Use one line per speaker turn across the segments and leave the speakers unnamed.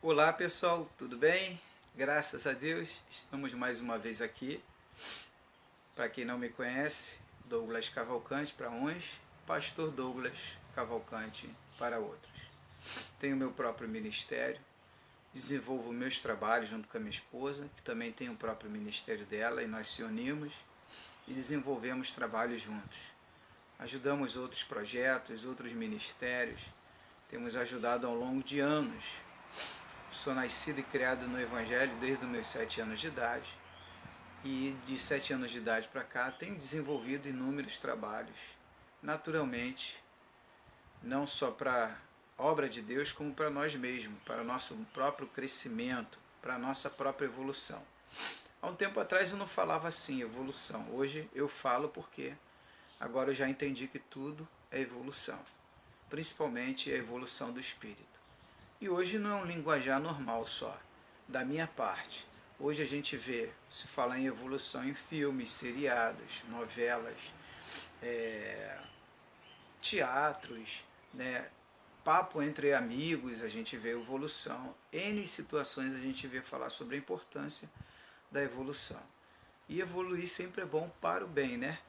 Olá pessoal, tudo bem? Graças a Deus, estamos mais uma vez aqui. Para quem não me conhece, Douglas Cavalcante para uns, Pastor Douglas Cavalcante para outros. Tenho meu próprio ministério, desenvolvo meus trabalhos junto com a minha esposa, que também tem o próprio ministério dela, e nós se unimos e desenvolvemos trabalhos juntos. Ajudamos outros projetos, outros ministérios, temos ajudado ao longo de anos. Sou nascido e criado no Evangelho desde os meus 7 anos de idade, e de 7 anos de idade para cá tenho desenvolvido inúmeros trabalhos, naturalmente, não só para a obra de Deus, como para nós mesmos, para o nosso próprio crescimento, para a nossa própria evolução. Há um tempo atrás eu não falava assim, evolução. Hoje eu falo porque agora eu já entendi que tudo é evolução, principalmente a evolução do espírito. E hoje não é um linguajar normal só, da minha parte. Hoje a gente vê, se fala em evolução em filmes, seriados, novelas, teatros, né? Papo entre amigos, a gente vê evolução. N situações a gente vê falar sobre a importância da evolução. E evoluir sempre é bom para o bem, né?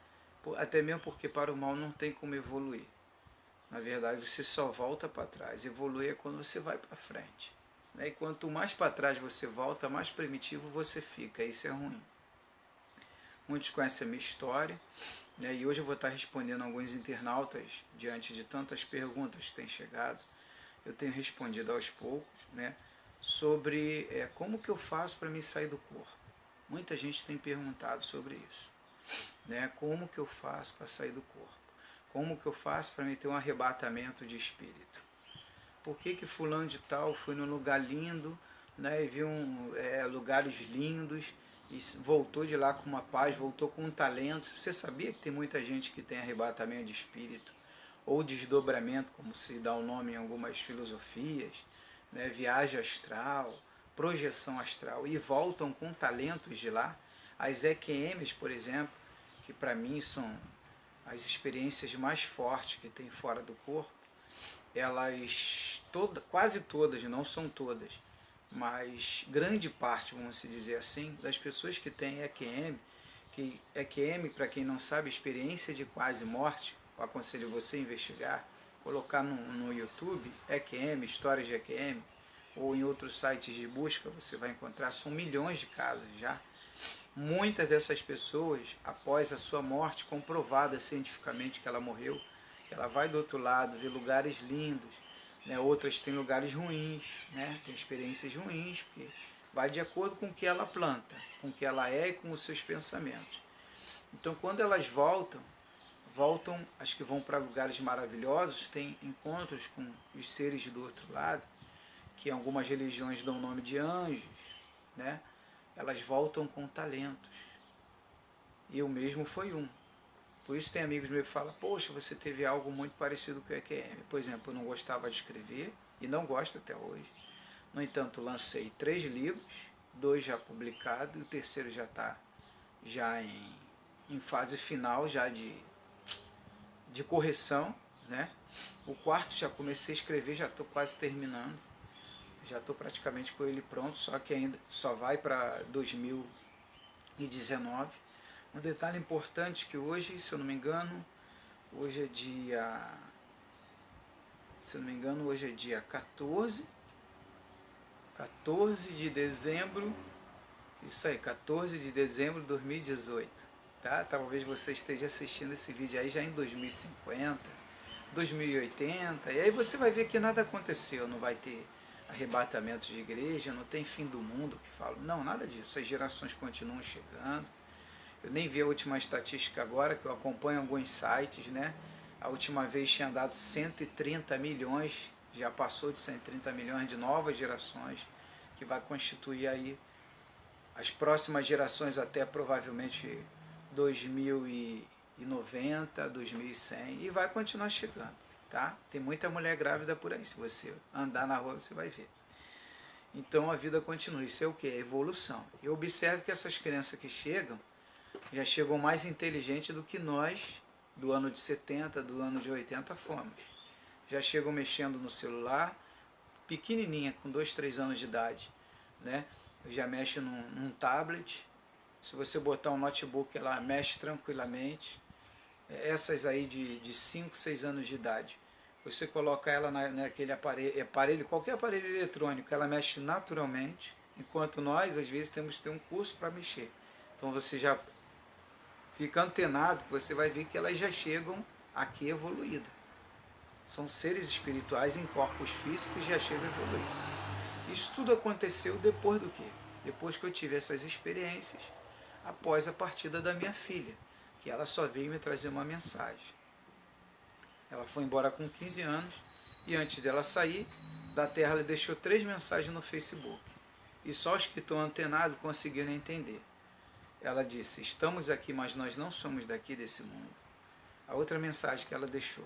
Até mesmo porque para o mal não tem como evoluir. Na verdade, você só volta para trás. Evoluir é quando você vai para frente. E quanto mais para trás você volta, mais primitivo você fica. Isso é ruim. Muitos conhecem a minha história, né? E hoje eu vou estar respondendo alguns internautas diante de tantas perguntas que têm chegado. Eu tenho respondido aos poucos, né? Sobre como que eu faço para me sair do corpo. Muita gente tem perguntado sobre isso, né? Como que eu faço para sair do corpo? Como que eu faço para me ter um arrebatamento de espírito? Por que fulano de tal foi num lugar lindo, né, e viu lugares lindos, e voltou de lá com uma paz, voltou com um talento? Você sabia que tem muita gente que tem arrebatamento de espírito, ou desdobramento, como se dá o nome em algumas filosofias, né, viagem astral, projeção astral, e voltam com talentos de lá? As EQMs, por exemplo, que para mim são as experiências mais fortes que tem fora do corpo, elas quase todas, não são todas, mas grande parte, vamos dizer assim, das pessoas que têm EQM, que EQM, para quem não sabe, experiência de quase morte, eu aconselho você a investigar, colocar no YouTube, EQM, histórias de EQM, ou em outros sites de busca, você vai encontrar, são milhões de casos já. Muitas dessas pessoas, após a sua morte, comprovada cientificamente que ela morreu, que ela vai do outro lado, vê lugares lindos, né? Outras têm lugares ruins, né? Tem experiências ruins, porque vai de acordo com o que ela planta, com o que ela é e com os seus pensamentos. Então, quando elas voltam, as que vão para lugares maravilhosos, têm encontros com os seres do outro lado, que algumas religiões dão o nome de anjos, né? Elas voltam com talentos. E eu mesmo fui um. Por isso tem amigos meus que falam, poxa, você teve algo muito parecido com o EQM. Por exemplo, eu não gostava de escrever, e não gosto até hoje. No entanto, lancei 3 livros, 2 já publicados, e o terceiro já está já em fase final já de correção, né? O quarto já comecei a escrever, já estou quase terminando. Já estou praticamente com ele pronto, só que ainda só vai para 2019. Um detalhe importante que hoje, se eu não me engano, hoje é dia, hoje é dia 14 de dezembro, isso aí, 14 de dezembro de 2018, tá? Talvez você esteja assistindo esse vídeo aí já em 2050, 2080, e aí você vai ver que nada aconteceu, não vai ter arrebatamento de igreja, não tem fim do mundo que falo, não, nada disso, as gerações continuam chegando. Eu nem vi a última estatística agora, que eu acompanho alguns sites, né? A última vez tinha dado 130 milhões, já passou de 130 milhões de novas gerações, que vai constituir aí as próximas gerações até provavelmente 2090, 2100, e vai continuar chegando, tá? Tem muita mulher grávida por aí, se você andar na rua você vai ver. Então a vida continua, isso é o que? É evolução. E observe que essas crianças que chegam, já chegam mais inteligentes do que nós, do ano de 70, do ano de 80 fomos. Já chegam mexendo no celular, pequenininha, com 2, 3 anos de idade, né? Já mexe num tablet. Se você botar um notebook, ela mexe tranquilamente. Essas aí de 5, 6 anos de idade, você coloca ela naquele aparelho, qualquer aparelho eletrônico, ela mexe naturalmente, enquanto nós, às vezes, temos que ter um curso para mexer. Então você já fica antenado, que você vai ver que elas já chegam aqui evoluídas. São seres espirituais em corpos físicos e já chegam evoluídos. Isso tudo aconteceu depois do quê? Depois que eu tive essas experiências, após a partida da minha filha, que ela só veio me trazer uma mensagem. Ela foi embora com 15 anos e antes dela sair da Terra, ela deixou 3 mensagens no Facebook. E só os que estão antenados conseguiram entender. Ela disse: estamos aqui, mas nós não somos daqui desse mundo. A outra mensagem que ela deixou: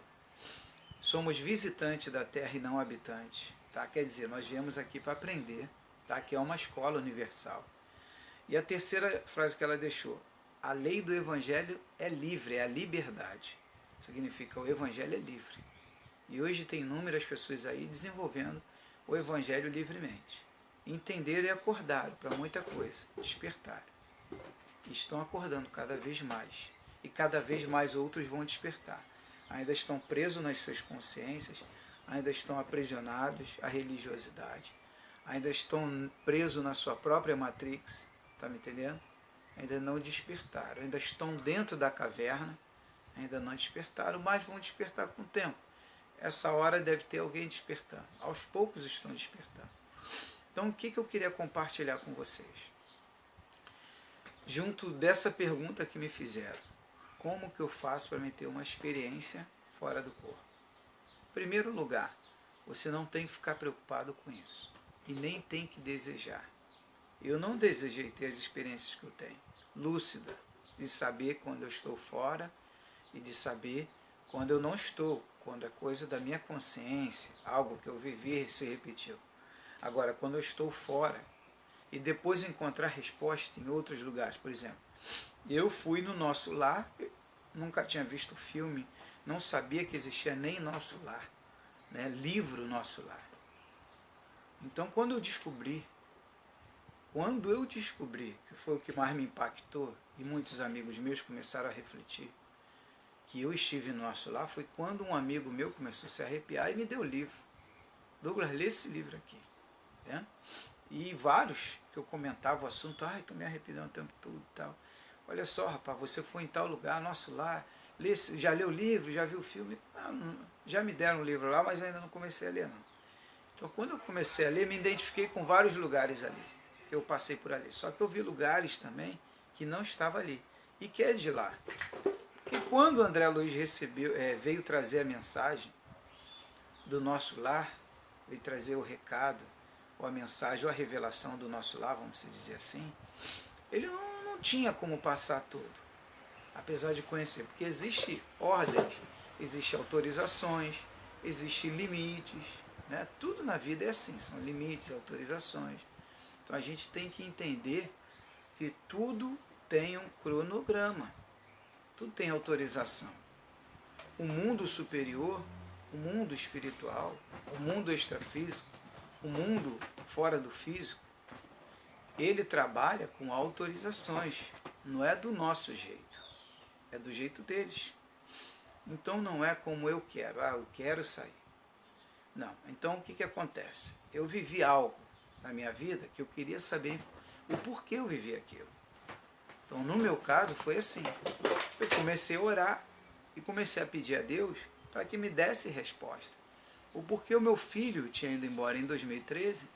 somos visitantes da Terra e não habitantes. Tá? Quer dizer, nós viemos aqui para aprender, tá? Que é uma escola universal. E a terceira frase que ela deixou: a lei do Evangelho é livre, é a liberdade. Significa o Evangelho é livre. E hoje tem inúmeras pessoas aí desenvolvendo o Evangelho livremente. Entenderam e acordaram para muita coisa, despertaram. E estão acordando cada vez mais. E cada vez mais outros vão despertar. Ainda estão presos nas suas consciências, ainda estão aprisionados à religiosidade, ainda estão presos na sua própria matrix, está me entendendo? Ainda não despertaram, ainda estão dentro da caverna, ainda não despertaram, mas vão despertar com o tempo. Essa hora deve ter alguém despertando. Aos poucos estão despertando. Então, o que eu queria compartilhar com vocês? Junto dessa pergunta que me fizeram, como que eu faço para me ter uma experiência fora do corpo? Em primeiro lugar, você não tem que ficar preocupado com isso. E nem tem que desejar. Eu não desejei ter as experiências que eu tenho. Lúcida, de saber quando eu estou fora e de saber quando eu não estou, quando é coisa da minha consciência, algo que eu vivi e se repetiu. Agora, quando eu estou fora e depois encontrar resposta em outros lugares, por exemplo, eu fui no Nosso Lar, nunca tinha visto filme, não sabia que existia nem Nosso Lar, né? Livro Nosso Lar. Então, quando eu descobri, que foi o que mais me impactou, e muitos amigos meus começaram a refletir, que eu estive no Nosso Lar, foi quando um amigo meu começou a se arrepiar e me deu o livro. Douglas, lê esse livro aqui. Né? E vários que eu comentava o assunto, ai, estou me arrepiando o tempo todo e tal. Olha só, rapaz, você foi em tal lugar, Nosso Lar, já leu o livro, já viu o filme? Já me deram um livro lá, mas ainda não comecei a ler, não. Então, quando eu comecei a ler, me identifiquei com vários lugares ali, que eu passei por ali. Só que eu vi lugares também que não estava ali, e que é de lá. Porque quando o André Luiz veio trazer a mensagem do Nosso Lar, veio trazer o recado, ou a mensagem, ou a revelação do Nosso Lar, vamos dizer assim, ele não tinha como passar tudo, apesar de conhecer, porque existe ordens, existe autorizações, existe limites, né? Tudo na vida é assim, são limites, autorizações. Então a gente tem que entender que tudo tem um cronograma, tudo tem autorização. O mundo superior, o mundo espiritual, o mundo extrafísico, o mundo fora do físico, ele trabalha com autorizações, não é do nosso jeito, é do jeito deles. Então não é como eu quero, eu quero sair. Não, então o que acontece? Eu vivi algo na minha vida que eu queria saber o porquê eu vivi aquilo. Então no meu caso foi assim, eu comecei a orar e comecei a pedir a Deus para que me desse resposta. O porquê o meu filho tinha ido embora em 2013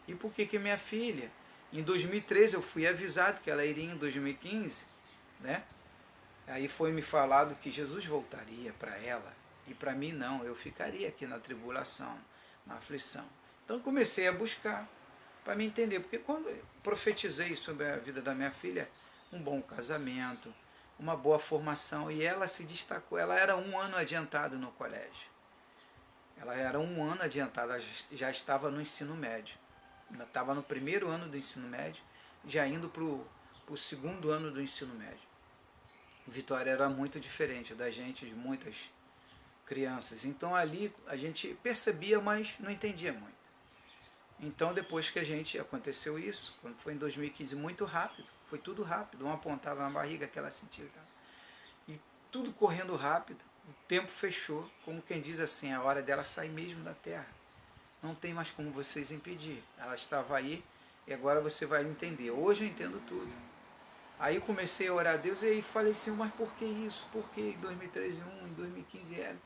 e por que minha filha, em 2013 eu fui avisado que ela iria em 2015, né? Aí foi me falado que Jesus voltaria para ela e para mim não, eu ficaria aqui na tribulação, na aflição. Então comecei a buscar para me entender, porque quando eu profetizei sobre a vida da minha filha, um bom casamento, uma boa formação, e ela se destacou, ela era 1 ano adiantada no colégio. Ela era 1 ano adiantada, já estava no ensino médio. Ela estava no 1º ano do ensino médio, já indo para o 2º ano do ensino médio. Vitória era muito diferente da gente, de muitas crianças. Então ali a gente percebia, mas não entendia muito. Então, depois que aconteceu isso, quando foi em 2015, muito rápido, foi tudo rápido, uma pontada na barriga que ela sentiu, tá? E tudo correndo rápido, o tempo fechou, como quem diz assim, a hora dela sair mesmo da terra. Não tem mais como vocês impedir. Ela estava aí e agora você vai entender. Hoje eu entendo tudo. Aí eu comecei a orar a Deus e aí falei assim, mas por que isso? Por que em 2013 um, em 2015 ela?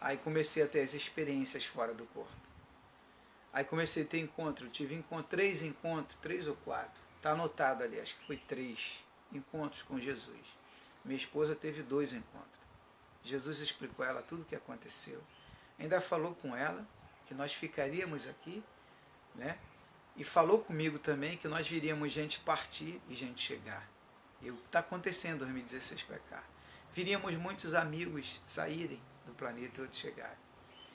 Aí comecei a ter as experiências fora do corpo. Aí comecei a ter encontro, tive três ou quatro. Está anotado ali, acho que foi 3 encontros com Jesus. Minha esposa teve 2 encontros. Jesus explicou a ela tudo o que aconteceu. Ainda falou com ela que nós ficaríamos aqui, né? E falou comigo também que nós viríamos gente partir e gente chegar. E o que está acontecendo em 2016 para cá? Viríamos muitos amigos saírem do planeta e outros chegarem.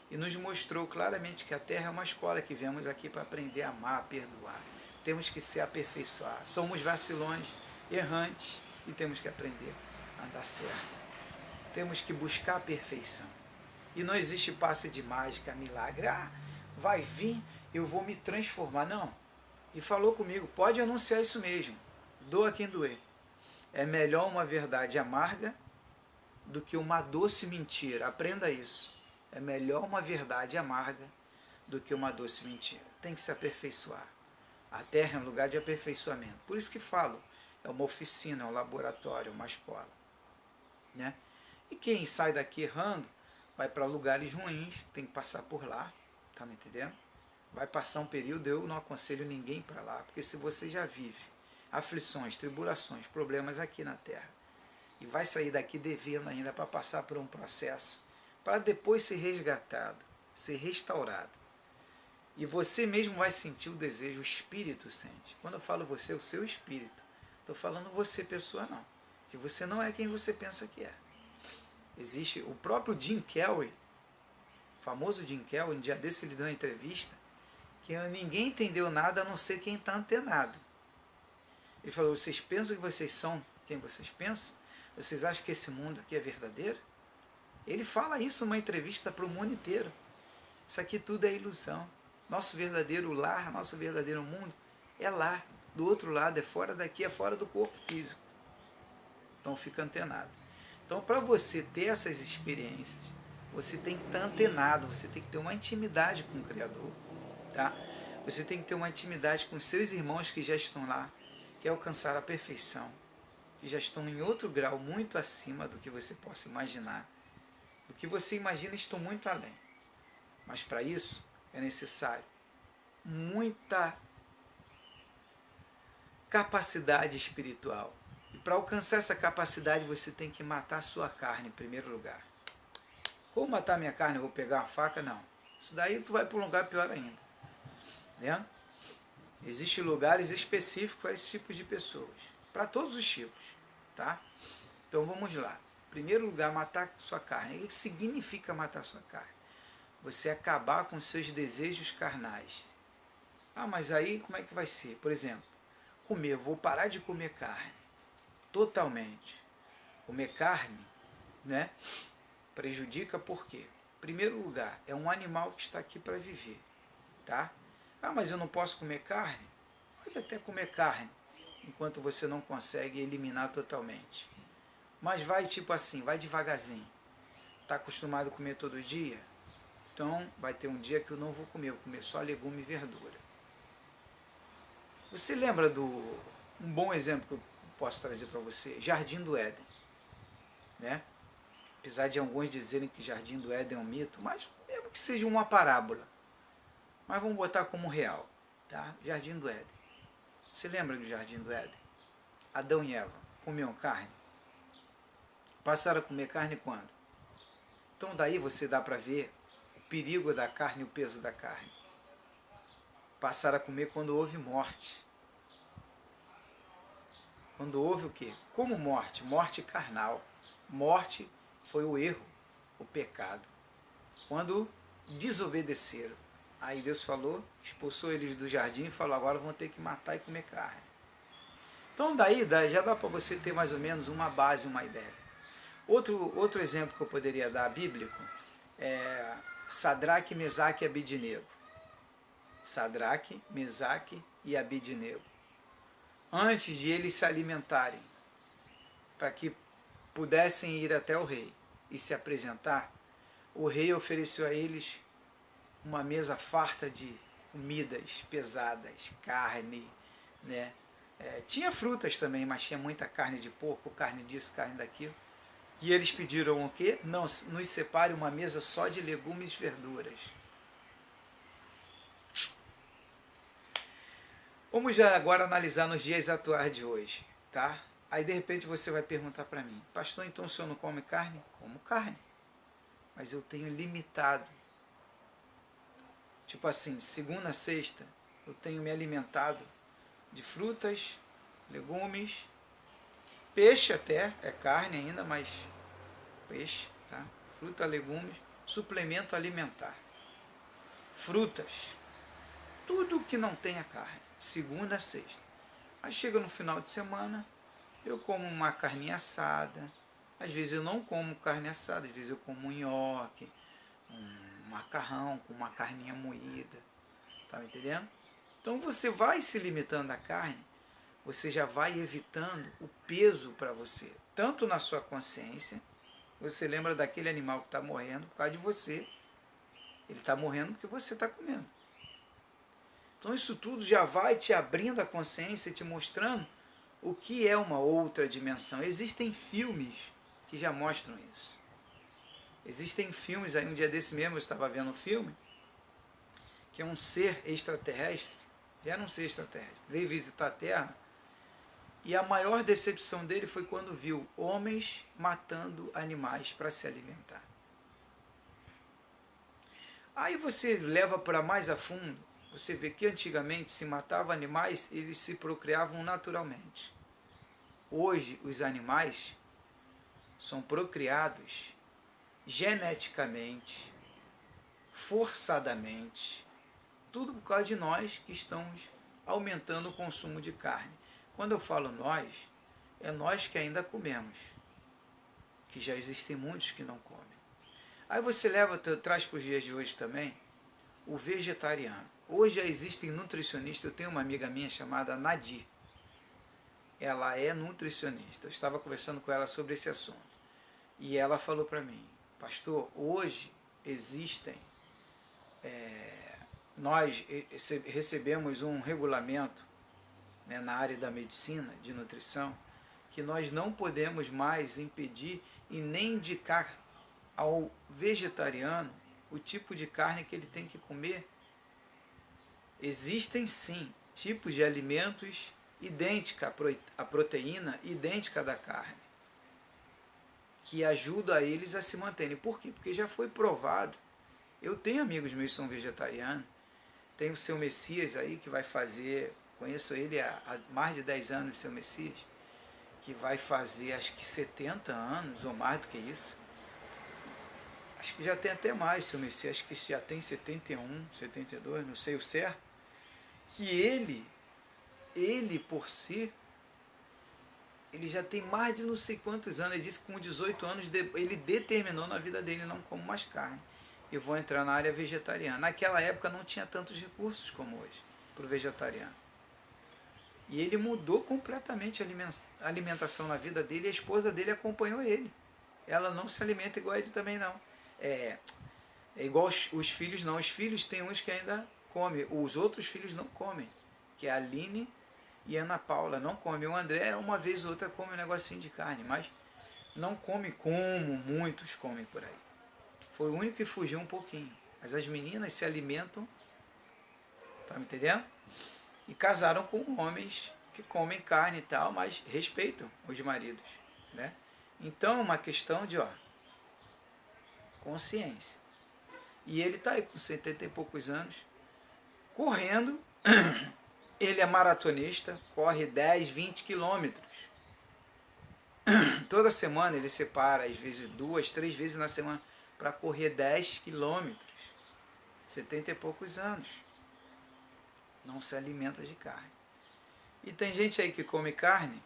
E nos mostrou claramente que a Terra é uma escola que viemos aqui para aprender a amar, a perdoar. Temos que se aperfeiçoar. Somos vacilões, errantes e temos que aprender a andar certo. Temos que buscar a perfeição. E não existe passe de mágica, milagre. Ah, vai vir, eu vou me transformar. Não. E falou comigo, pode anunciar isso mesmo. Doa quem doer. É melhor uma verdade amarga do que uma doce mentira. Aprenda isso. É melhor uma verdade amarga do que uma doce mentira. Tem que se aperfeiçoar. A Terra é um lugar de aperfeiçoamento. Por isso que falo, é uma oficina, é um laboratório, uma escola. Né? E quem sai daqui errando, vai para lugares ruins, tem que passar por lá, tá me entendendo? Vai passar um período, eu não aconselho ninguém para lá, porque se você já vive aflições, tribulações, problemas aqui na Terra, e vai sair daqui devendo ainda para passar por um processo, para depois ser resgatado, ser restaurado. E você mesmo vai sentir o desejo, o espírito sente. Quando eu falo você, o seu espírito. Estou falando você, pessoa, não. Que você não é quem você pensa que é. Existe o próprio Jim Carrey, o famoso Jim Carrey, um dia desse ele deu uma entrevista, que ninguém entendeu nada a não ser quem está antenado. Ele falou, vocês pensam que vocês são quem vocês pensam? Vocês acham que esse mundo aqui é verdadeiro? Ele fala isso numa entrevista para o mundo inteiro. Isso aqui tudo é ilusão. Nosso verdadeiro lar, nosso verdadeiro mundo é lá, do outro lado, é fora daqui, é fora do corpo físico. Então fica antenado. Então para você ter essas experiências, você tem que estar antenado, você tem que ter uma intimidade com o Criador. Tá? Você tem que ter uma intimidade com os seus irmãos que já estão lá, que alcançaram a perfeição, que já estão em outro grau muito acima do que você possa imaginar. Do que você imagina, estão muito além. Mas para isso é necessário muita capacidade espiritual. E para alcançar essa capacidade você tem que matar a sua carne em primeiro lugar. Como matar minha carne? Eu vou pegar uma faca? Não. Isso daí tu vai para um lugar pior ainda. Né? Existem lugares específicos para esse tipo de pessoas. Para todos os tipos. Tá? Então vamos lá. Em primeiro lugar, matar sua carne. O que significa matar sua carne? Você acabar com seus desejos carnais. Ah, mas aí como é que vai ser? Por exemplo, comer, vou parar de comer carne. Totalmente. Comer carne, né? Prejudica por quê? Em primeiro lugar, é um animal que está aqui para viver. Tá? Ah, mas eu não posso comer carne? Pode até comer carne, enquanto você não consegue eliminar totalmente. Mas vai tipo assim, vai devagarzinho. Está acostumado a comer todo dia? Então vai ter um dia que eu não vou comer só legume e verdura. Você lembra um bom exemplo que eu posso trazer para você? Jardim do Éden. Né? Apesar de alguns dizerem que Jardim do Éden é um mito, mas mesmo que seja uma parábola. Mas vamos botar como real. Tá? Jardim do Éden. Você lembra do Jardim do Éden? Adão e Eva comiam carne? Passaram a comer carne quando? Então daí você dá para ver o perigo da carne e o peso da carne. Passaram a comer quando houve morte. Quando houve o quê? Como morte? Morte carnal. Morte foi o erro, o pecado. Quando desobedeceram. Aí Deus falou, expulsou eles do jardim e falou, agora vão ter que matar e comer carne. Então daí já dá para você ter mais ou menos uma base, uma ideia. Outro exemplo que eu poderia dar bíblico é Sadraque, Mesaque e Abednego. Sadraque, Mesaque e Abednego, antes de eles se alimentarem, para que pudessem ir até o rei e se apresentar, o rei ofereceu a eles uma mesa farta de comidas pesadas, carne, né? Tinha frutas também, mas tinha muita carne de porco, carne disso, carne daquilo. E eles pediram o quê? Não, nos separe uma mesa só de legumes e verduras. Vamos já agora analisar nos dias atuais de hoje, tá? Aí de repente você vai perguntar para mim, pastor, então o senhor não come carne? Como carne, mas eu tenho limitado. Tipo assim, segunda a sexta, eu tenho me alimentado de frutas, legumes, peixe até, é carne ainda, mas peixe, tá? Fruta, legumes, suplemento alimentar. Frutas, tudo que não tenha carne, segunda a sexta. Aí chega no final de semana, eu como uma carninha assada, às vezes eu não como carne assada, às vezes eu como um nhoque, um macarrão com uma carninha moída, tá me entendendo? Então você vai se limitando à carne, você já vai evitando o peso para você, tanto na sua consciência, você lembra daquele animal que está morrendo por causa de você, ele está morrendo porque você está comendo. Então isso tudo já vai te abrindo a consciência e te mostrando o que é uma outra dimensão. Existem filmes que já mostram isso. Existem filmes, aí um dia desse mesmo eu estava vendo um filme, que é um ser extraterrestre, já era um ser extraterrestre, veio visitar a Terra, e a maior decepção dele foi quando viu homens matando animais para se alimentar. Aí você leva para mais a fundo, você vê que antigamente se matava animais, eles se procriavam naturalmente. Hoje os animais são procriados geneticamente, forçadamente, tudo por causa de nós que estamos aumentando o consumo de carne. Quando eu falo nós, é nós que ainda comemos, que já existem muitos que não comem. Aí você traz para os dias de hoje também o vegetariano. Hoje já existem nutricionistas, eu tenho uma amiga minha chamada Nadir, ela é nutricionista, eu estava conversando com ela sobre esse assunto, e ela falou para mim, pastor, hoje existem, nós recebemos um regulamento, né, na área da medicina, de nutrição, que nós não podemos mais impedir e nem indicar ao vegetariano o tipo de carne que ele tem que comer. Existem sim tipos de alimentos idênticos à proteína, idêntica da carne, que ajuda eles a se manterem. Por quê? Porque já foi provado. Eu tenho amigos meus que são vegetarianos, tem o seu Messias aí que vai fazer, conheço ele há mais de 10 anos, o seu Messias, que vai fazer acho que 70 anos ou mais do que isso. Acho que já tem até mais, seu Messias, acho que já tem 71, 72, não sei o certo. Que ele por si, ele já tem mais de não sei quantos anos, ele disse que com 18 anos ele determinou na vida dele, não como mais carne. Eu vou entrar na área vegetariana. Naquela época não tinha tantos recursos como hoje para o vegetariano. E ele mudou completamente a alimentação na vida dele, e a esposa dele acompanhou ele. Ela não se alimenta igual a ele também não. É igual os filhos não. Os filhos tem uns que ainda comem, os outros filhos não comem, que é a Aline e a Ana Paula, não comem. O André, uma vez ou outra, come um negocinho de carne, mas não come como muitos comem por aí. Foi o único que fugiu um pouquinho. Mas as meninas se alimentam, tá me entendendo? E casaram com homens que comem carne e tal, mas respeitam os maridos, né? Então, uma questão de, consciência. E ele está aí com 70 e poucos anos, correndo. Ele é maratonista, corre 10, 20 quilômetros. Toda semana ele separa, às vezes 2, 3 vezes na semana, para correr 10 quilômetros. 70 e poucos anos. Não se alimenta de carne. E tem gente aí que come carne,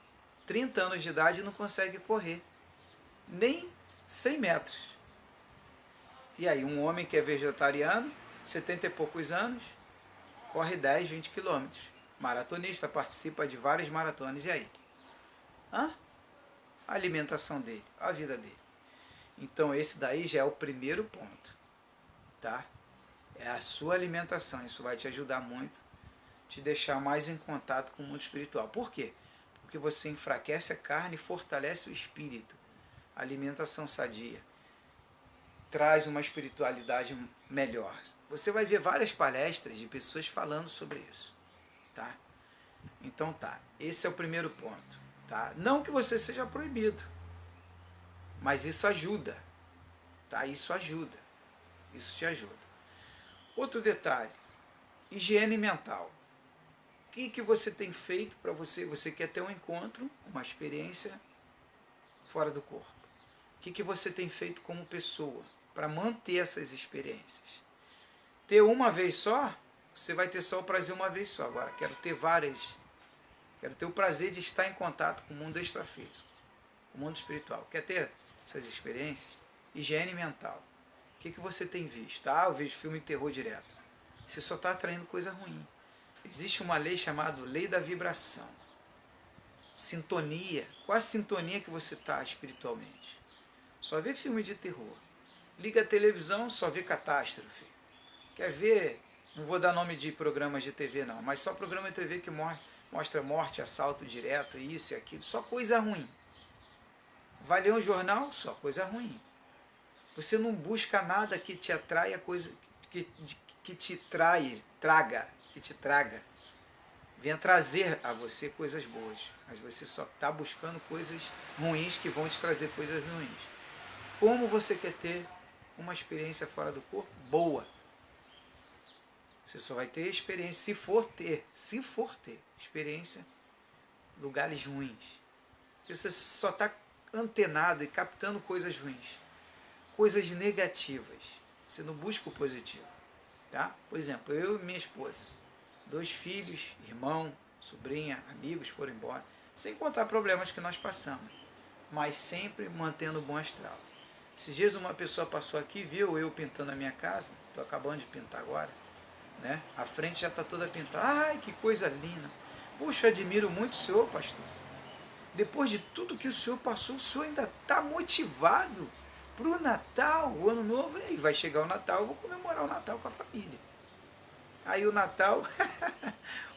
30 anos de idade e não consegue correr nem 100 metros. E aí um homem que é vegetariano, 70 e poucos anos, corre 10, 20 quilômetros. Maratonista, participa de várias maratonas. E aí? Hã? A alimentação dele, a vida dele. Então esse daí já é o primeiro ponto, tá? É a sua alimentação. Isso vai te ajudar muito, te deixar mais em contato com o mundo espiritual. Por quê? Porque você enfraquece a carne e fortalece o espírito. A alimentação sadia traz uma espiritualidade melhor. Você vai ver várias palestras de pessoas falando sobre isso, tá? Então tá, esse é o primeiro ponto, tá? Não que você seja proibido, mas isso ajuda, tá? Isso ajuda, isso te ajuda. Outro detalhe, higiene mental. O que você tem feito para você? Você quer ter um encontro, uma experiência fora do corpo. O que você tem feito como pessoa para manter essas experiências? Ter uma vez só, você vai ter só o prazer uma vez só. Agora, quero ter várias. Quero ter o prazer de estar em contato com o mundo extrafísico, com o mundo espiritual. Quer ter essas experiências? Higiene mental. O que você tem visto? Ah, eu vejo filme de terror direto. Você só está atraindo coisa ruim. Existe uma lei chamada lei da vibração. Sintonia. Qual a sintonia que você está espiritualmente? Só vê filme de terror. Liga a televisão, só vê catástrofe. Quer ver, não vou dar nome de programas de TV não, mas só programa de TV que mostra morte, assalto direto, isso e aquilo, só coisa ruim. Vai ler um jornal, só coisa ruim. Você não busca nada que te atraia, coisa que te traga. Venha trazer a você coisas boas, mas você só está buscando coisas ruins que vão te trazer coisas ruins. Como você quer ter uma experiência fora do corpo boa? Você só vai ter experiência se for ter experiência em lugares ruins. Você só está antenado e captando coisas ruins, coisas negativas. Você não busca o positivo, tá? Por exemplo, eu e minha esposa, 2 filhos, irmão, sobrinha, amigos foram embora, sem contar problemas que nós passamos, mas sempre mantendo o bom astral. Esses dias uma pessoa passou aqui, viu eu pintando a minha casa, estou acabando de pintar agora, né? A frente já está toda pintada. Ai, que coisa linda! Poxa, eu admiro muito o senhor, pastor. Depois de tudo que o senhor passou, o senhor ainda está motivado para o Natal, o Ano Novo. E vai chegar o Natal, eu vou comemorar o Natal com a família. Aí o Natal,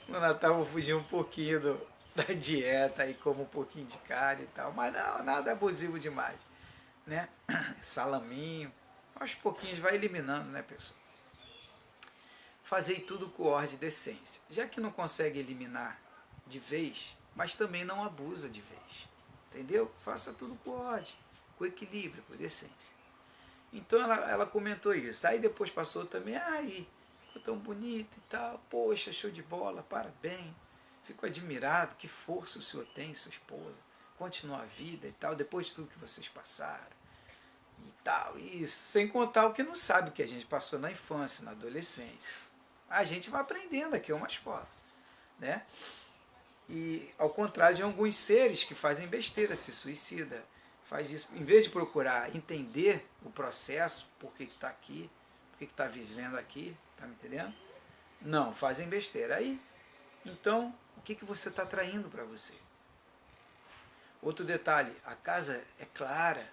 o Natal eu vou fugir um pouquinho da dieta e como um pouquinho de carne e tal, mas não, nada abusivo demais, né? Salaminho, aos pouquinhos vai eliminando, né, pessoal? Fazei tudo com ordem e decência, já que não consegue eliminar de vez, mas também não abusa de vez, entendeu? Faça tudo com ordem, com equilíbrio, com decência. Então ela comentou isso, aí depois passou também, aí ficou tão bonito e tal, poxa, show de bola, parabéns, fico admirado, que força o senhor tem, sua esposa, continua a vida e tal, depois de tudo que vocês passaram e tal, e sem contar o que não sabe, que a gente passou na infância, na adolescência. A gente vai aprendendo, aqui é uma escola, né? E ao contrário de alguns seres que fazem besteira, se suicida, faz isso, em vez de procurar entender o processo, por que está aqui, por que está vivendo aqui, tá me entendendo? Não, fazem besteira. Aí, então, o que você está traindo para você? Outro detalhe, a casa é clara,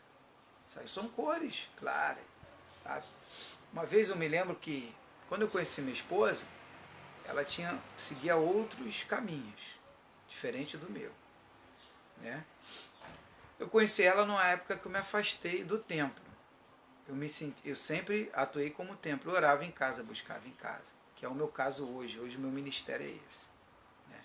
são cores claras. Tá? Uma vez eu me lembro que, quando eu conheci minha esposa, ela seguia outros caminhos, diferente do meu, né? Eu conheci ela numa época que eu me afastei do templo. Eu sempre atuei como templo, eu orava em casa, buscava em casa, que é o meu caso hoje. Hoje o meu ministério é esse, né?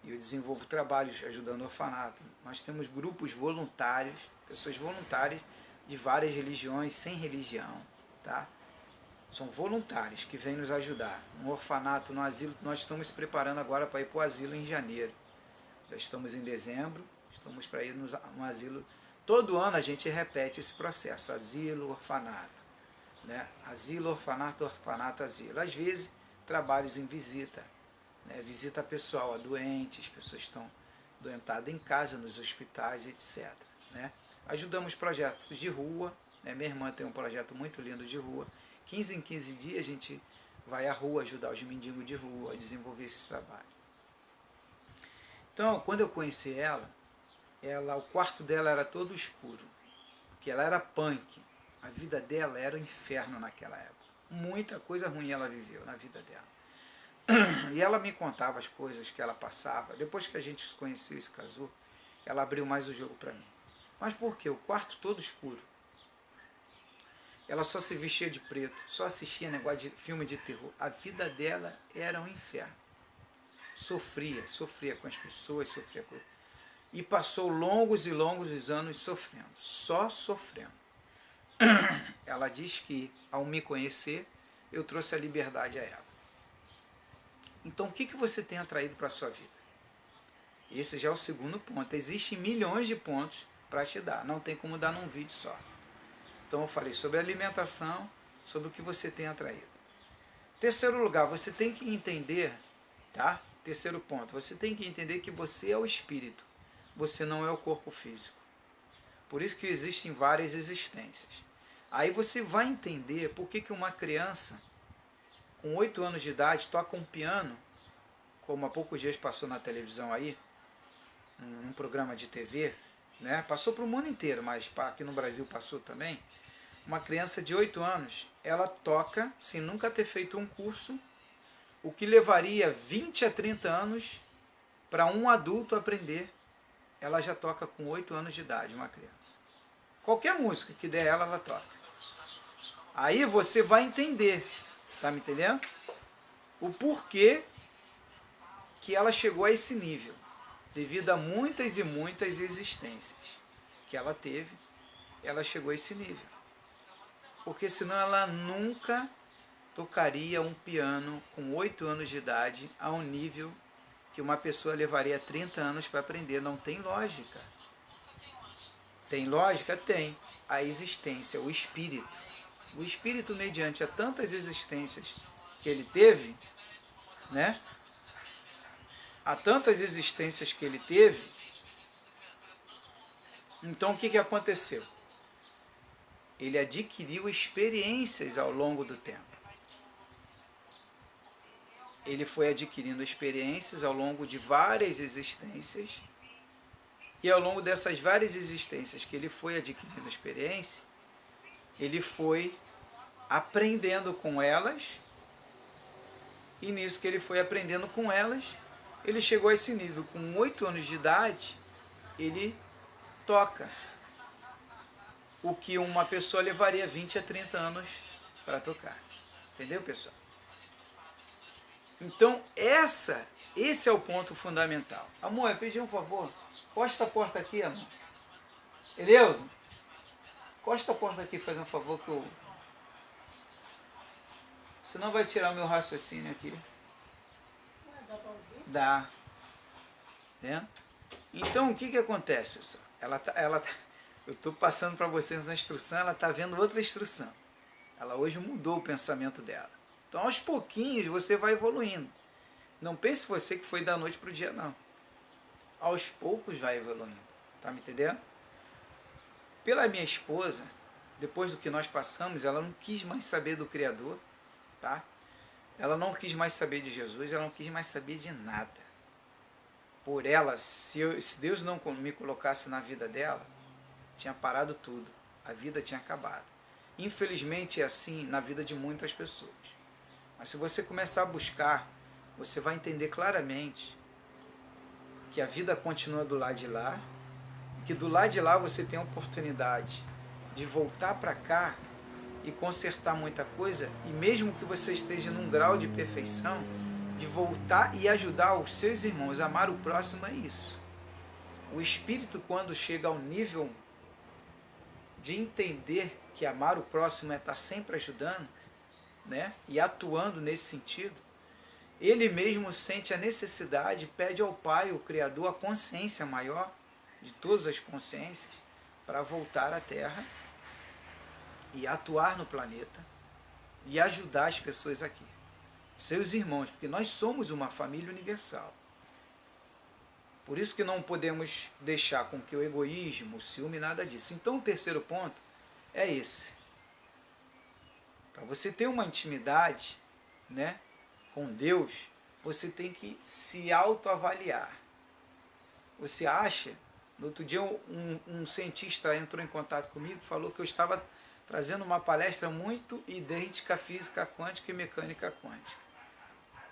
E eu desenvolvo trabalhos ajudando o orfanato. Nós temos grupos voluntários, pessoas voluntárias de várias religiões, sem religião, tá? São voluntários que vêm nos ajudar. No orfanato, no asilo, nós estamos se preparando agora para ir para o asilo em janeiro. Já estamos em dezembro, estamos para ir no asilo. Todo ano a gente repete esse processo, asilo, orfanato, né? Asilo, orfanato, orfanato, asilo. Às vezes, trabalhos em visita, né? Visita pessoal a doentes, pessoas estão doentadas em casa, nos hospitais, etc. Né? Ajudamos projetos de rua, né? Minha irmã tem um projeto muito lindo de rua. 15 em 15 dias a gente vai à rua ajudar os mendigos de rua a desenvolver esse trabalho. Então, quando eu conheci ela, o quarto dela era todo escuro, porque ela era punk. A vida dela era um inferno naquela época. Muita coisa ruim ela viveu na vida dela. E ela me contava as coisas que ela passava. Depois que a gente se conheceu e se casou, ela abriu mais o jogo para mim. Mas por quê? O quarto todo escuro. Ela só se vestia de preto, só assistia negócio de filme de terror. A vida dela era um inferno. Sofria com as pessoas, sofria com... E passou longos e longos anos sofrendo, só sofrendo. Ela diz que, ao me conhecer, eu trouxe a liberdade a ela. Então, o que você tem atraído para a sua vida? Esse já é o segundo ponto. Existem milhões de pontos para te dar, não tem como dar num vídeo só. Então, eu falei sobre alimentação, sobre o que você tem atraído. Terceiro lugar, você tem que entender, tá? Terceiro ponto, você tem que entender que você é o espírito, você não é o corpo físico. Por isso que existem várias existências. Aí você vai entender por que uma criança com 8 anos de idade toca um piano, como há poucos dias passou na televisão aí, num programa de TV, né? Passou para o mundo inteiro, mas aqui no Brasil passou também. Uma criança de 8 anos, ela toca sem nunca ter feito um curso, o que levaria 20 a 30 anos para um adulto aprender. Ela já toca com 8 anos de idade, uma criança. Qualquer música que der ela toca. Aí você vai entender, tá me entendendo? O porquê que ela chegou a esse nível, devido a muitas e muitas existências que ela teve, ela chegou a esse nível. Porque senão ela nunca tocaria um piano com 8 anos de idade a um nível que uma pessoa levaria 30 anos para aprender. Não tem lógica. Tem lógica? Tem. A existência, o espírito. O espírito, mediante a tantas existências que ele teve, né? A tantas existências que ele teve, então o que aconteceu? Ele adquiriu experiências ao longo do tempo. Ele foi adquirindo experiências ao longo de várias existências, e ao longo dessas várias existências que ele foi adquirindo experiência, ele foi aprendendo com elas, e nisso que ele foi aprendendo com elas, ele chegou a esse nível. Com 8 anos de idade, ele toca o que uma pessoa levaria 20 a 30 anos para tocar. Entendeu, pessoal? Então, esse é o ponto fundamental. Amor, eu pedi um favor. Costa a porta aqui, amor. Eleusa, costa a porta aqui, faz um favor que eu... Senão vai tirar o meu raciocínio aqui.
Dá pra ouvir?
Dá. Né? Então, o que acontece, pessoal? Eu estou passando para vocês uma instrução, ela está vendo outra instrução. Ela hoje mudou o pensamento dela. Então, aos pouquinhos, você vai evoluindo. Não pense você que foi da noite para o dia, não. Aos poucos vai evoluindo. Tá me entendendo? Pela minha esposa, depois do que nós passamos, ela não quis mais saber do Criador, tá? Ela não quis mais saber de Jesus, ela não quis mais saber de nada. Por ela, se Deus não me colocasse na vida dela, tinha parado tudo. A vida tinha acabado. Infelizmente é assim na vida de muitas pessoas. Mas se você começar a buscar, você vai entender claramente que a vida continua do lado de lá, e que do lado de lá você tem a oportunidade de voltar para cá e consertar muita coisa, e mesmo que você esteja num grau de perfeição, de voltar e ajudar os seus irmãos. Amar o próximo é isso. O espírito, quando chega ao nível de entender que amar o próximo é estar sempre ajudando, né, e atuando nesse sentido, ele mesmo sente a necessidade, pede ao Pai, o Criador, a consciência maior de todas as consciências, para voltar à Terra e atuar no planeta e ajudar as pessoas aqui, seus irmãos, porque nós somos uma família universal. Por isso que não podemos deixar com que o egoísmo, o ciúme, nada disso. Então o terceiro ponto é esse. Para você ter uma intimidade, né, com Deus, você tem que se autoavaliar. Você acha... No outro dia um cientista entrou em contato comigo e falou que eu estava trazendo uma palestra muito idêntica à física quântica e mecânica quântica.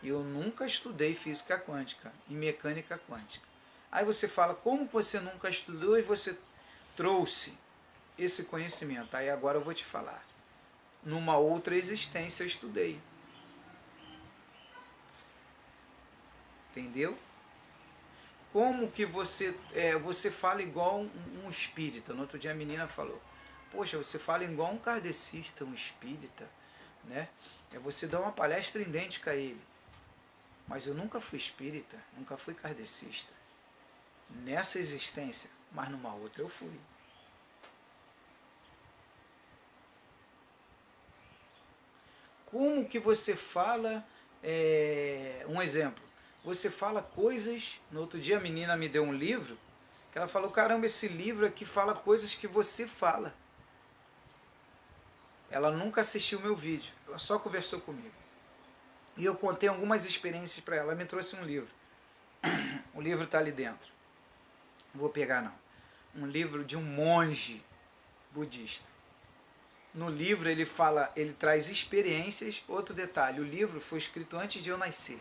E eu nunca estudei física quântica e mecânica quântica. Aí você fala, como você nunca estudou e você trouxe esse conhecimento? Aí agora eu vou te falar. Numa outra existência eu estudei. Entendeu? Como que você fala igual um espírita? No outro dia a menina falou, poxa, você fala igual um kardecista, um espírita, né? Você dá uma palestra idêntica a ele. Mas eu nunca fui espírita, nunca fui kardecista. Nessa existência, mas numa outra eu fui. Como que você fala, um exemplo, você fala coisas... No outro dia a menina me deu um livro, que ela falou, caramba, esse livro aqui fala coisas que você fala. Ela nunca assistiu o meu vídeo, ela só conversou comigo. E eu contei algumas experiências para ela, ela me trouxe um livro. O livro está ali dentro. Não vou pegar não. Um livro de um monge budista. No livro ele fala, ele traz experiências. Outro detalhe, o livro foi escrito antes de eu nascer.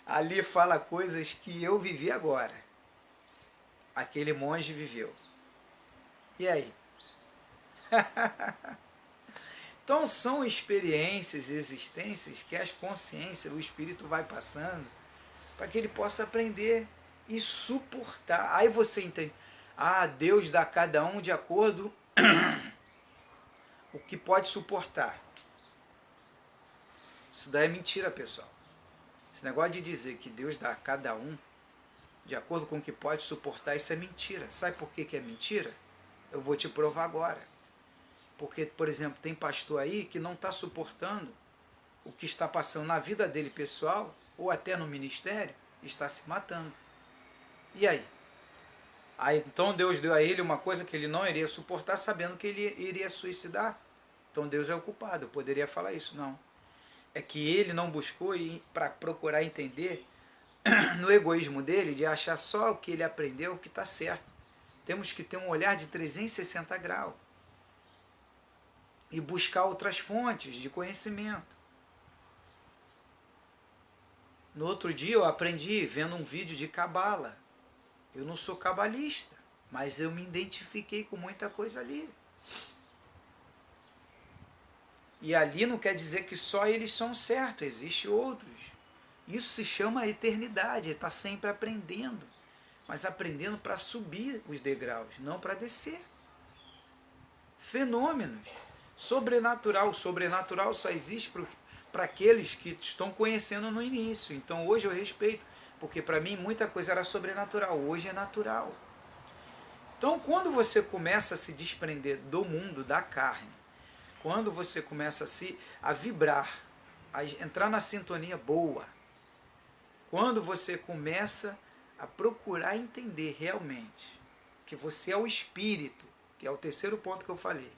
Ali fala coisas que eu vivi agora. Aquele monge viveu. E aí? Então são experiências, existências que as consciências, o espírito vai passando para que ele possa aprender e suportar. Aí você entende. Ah, Deus dá a cada um de acordo o que pode suportar. Isso daí é mentira, pessoal. Esse negócio de dizer que Deus dá a cada um de acordo com o que pode suportar, isso é mentira. Sabe por que é mentira? Eu vou te provar agora. Porque, por exemplo, tem pastor aí que não está suportando o que está passando na vida dele pessoal, ou até no ministério, está se matando. E aí? Aí então Deus deu a ele uma coisa que ele não iria suportar, sabendo que ele iria suicidar. Então Deus é o culpado. Eu poderia falar isso? Não. É que ele não buscou para procurar entender no egoísmo dele, de achar só o que ele aprendeu que está certo. Temos que ter um olhar de 360 graus e buscar outras fontes de conhecimento. No outro dia eu aprendi vendo um vídeo de cabala. Eu não sou cabalista, mas eu me identifiquei com muita coisa ali. E ali não quer dizer que só eles são certos, existem outros. Isso se chama eternidade, está sempre aprendendo. Mas aprendendo para subir os degraus, não para descer. Fenômenos. Sobrenatural. O sobrenatural só existe para aqueles que estão conhecendo no início. Então hoje eu respeito, porque para mim muita coisa era sobrenatural, hoje é natural. Então quando você começa a se desprender do mundo, da carne, quando você começa a vibrar, a entrar na sintonia boa, quando você começa a procurar entender realmente que você é o espírito, que é o terceiro ponto que eu falei,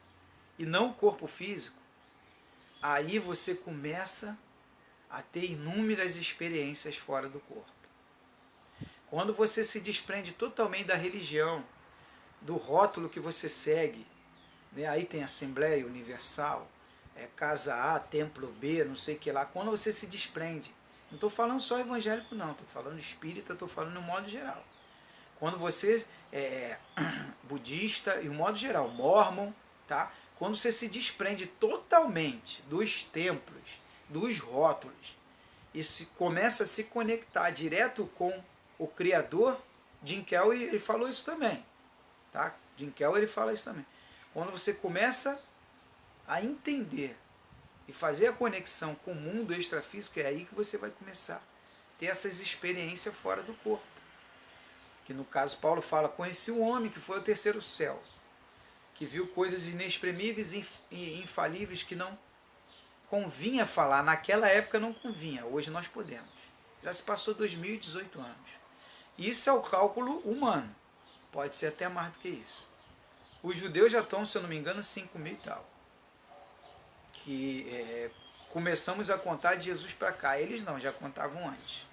e não o corpo físico, aí você começa a ter inúmeras experiências fora do corpo. Quando você se desprende totalmente da religião, do rótulo que você segue, né? Aí tem Assembleia Universal, Casa A, Templo B, não sei o que lá. Quando você se desprende, não estou falando só evangélico não, estou falando espírita, estou falando no modo geral. Quando você é budista e no modo geral, mórmon, tá? Quando você se desprende totalmente dos templos, dos rótulos, e começa a se conectar direto com o Criador, Jim Kelly ele falou isso também, tá? Jim Kelly ele fala isso também. Quando você começa a entender e fazer a conexão com o mundo extrafísico, é aí que você vai começar a ter essas experiências fora do corpo. Que no caso Paulo fala, conheci um homem que foi ao terceiro céu, que viu coisas inexprimíveis e infalíveis que não convinha falar. Naquela época não convinha, hoje nós podemos. Já se passou 2018 anos. Isso é o cálculo humano, pode ser até mais do que isso. Os judeus já estão, se eu não me engano, 5.000 e tal. Que começamos a contar de Jesus para cá. Eles não, já contavam antes.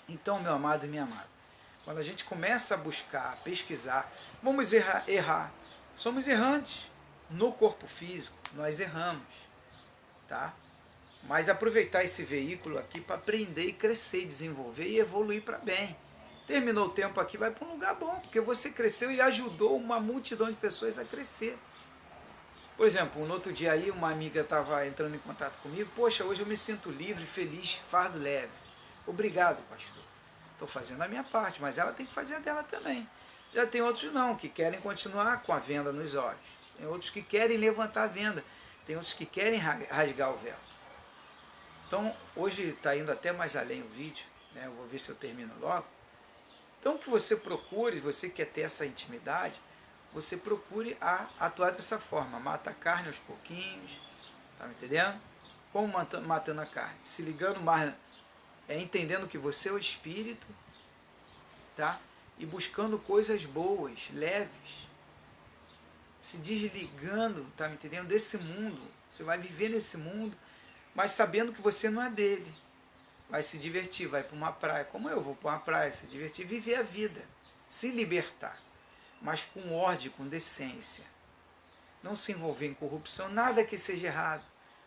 Então, meu amado e minha amada, quando a gente começa a buscar, a pesquisar, vamos errar. Somos errantes. No corpo físico, nós erramos. Tá? Mas aproveitar esse veículo aqui para aprender e crescer, desenvolver e evoluir para bem. Terminou o tempo aqui, vai para um lugar bom, porque você cresceu e ajudou uma multidão de pessoas a crescer. Por exemplo, no outro dia aí, uma amiga estava entrando em contato comigo, poxa, hoje eu me sinto livre, feliz, fardo leve. Obrigado, pastor. Estou fazendo a minha parte, mas ela tem que fazer a dela também. Já tem outros não, que querem continuar com a venda nos olhos. Tem outros que querem levantar a venda. Tem outros que querem rasgar o véu. Então, hoje está indo até mais além o vídeo, né? Eu vou ver se eu termino logo. Então, que você procure, você quer ter essa intimidade, você procure atuar dessa forma. Mata a carne aos pouquinhos, tá me entendendo? Como matando a carne? Se ligando mais, entendendo que você é o espírito, tá? E buscando coisas boas, leves. Se desligando, tá me entendendo? Desse mundo. Você vai viver nesse mundo, mas sabendo que você não é dele. Vai se divertir, vai para uma praia, como eu vou para uma praia, se divertir, viver a vida, se libertar, mas com ordem, com decência. Não se envolver em corrupção, nada que seja errado,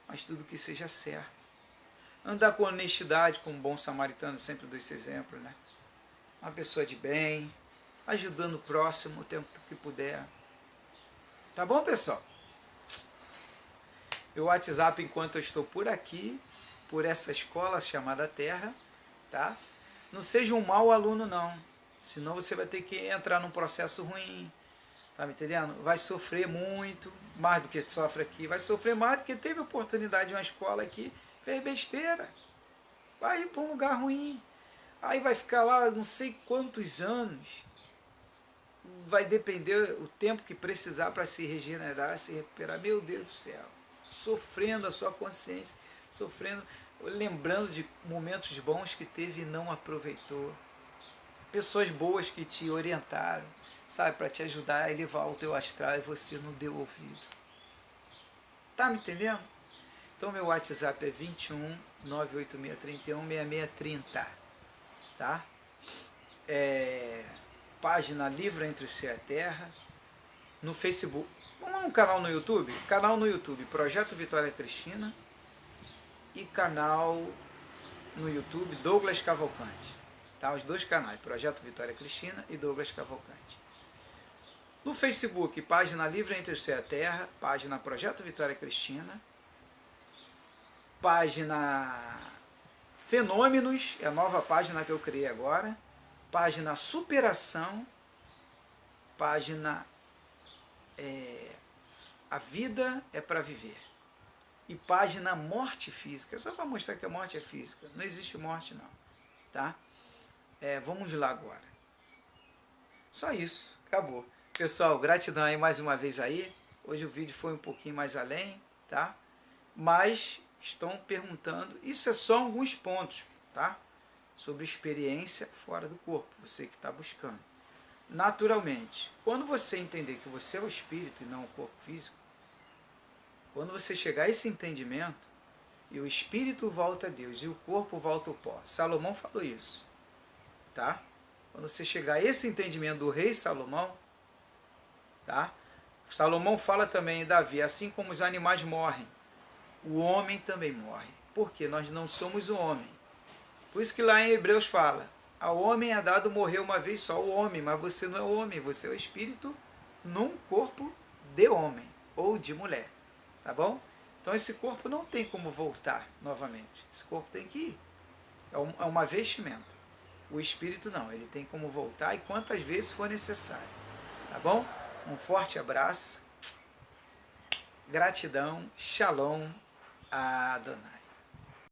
mas tudo que seja certo. Andar com honestidade, como um bom samaritano, sempre dou esse exemplo, né? Uma pessoa de bem, ajudando o próximo o tempo que puder. Tá bom, pessoal? Meu WhatsApp, enquanto eu estou por aqui, por essa escola chamada Terra, tá? Não seja um mau aluno, não. Senão você vai ter que entrar num processo ruim, tá me entendendo? Vai sofrer muito, mais do que sofre aqui. Vai sofrer mais porque teve oportunidade de uma escola aqui, fez besteira. Vai ir para um lugar ruim. Aí vai ficar lá não sei quantos anos. Vai depender o tempo que precisar para se regenerar, se recuperar. Meu Deus do céu. Sofrendo a sua consciência, sofrendo, lembrando de momentos bons que teve e não aproveitou. Pessoas boas que te orientaram, sabe, para te ajudar a elevar o teu astral e você não deu ouvido. Tá me entendendo? Então meu WhatsApp é 21 98631 6630, tá? Página Livro Entre o Céu e a Terra, no Facebook. Vamos no canal no YouTube? Canal no YouTube, Projeto Vitória Cristina, e canal no YouTube Douglas Cavalcante. Tá? Os dois canais, Projeto Vitória Cristina e Douglas Cavalcante. No Facebook, página Livre Entre o Céu e a Terra, página Projeto Vitória Cristina, página Fenômenos, é a nova página que eu criei agora, página Superação, página A Vida é para Viver, e página Morte Física, só para mostrar que a morte é física, não existe morte não, tá? Vamos lá agora. Só isso, acabou. Pessoal, gratidão aí mais uma vez aí, hoje o vídeo foi um pouquinho mais além, tá? Mas estão perguntando, isso é só alguns pontos, tá? Sobre experiência fora do corpo, você que está buscando. Naturalmente, quando você entender que você é o espírito e não o corpo físico, quando você chegar a esse entendimento, e o espírito volta a Deus e o corpo volta ao pó. Salomão falou isso, tá? Quando você chegar a esse entendimento do rei Salomão, tá? Salomão fala também em Davi, assim como os animais morrem, o homem também morre. Porque nós não somos o homem. Por isso que lá em Hebreus fala, ao homem é dado morrer uma vez só, o homem, mas você não é o homem, você é o espírito num corpo de homem ou de mulher, tá bom? Então esse corpo não tem como voltar novamente, esse corpo tem que ir, é uma vestimenta. O espírito não, ele tem como voltar e quantas vezes for necessário, tá bom? Um forte abraço, gratidão, Shalom, Adonai.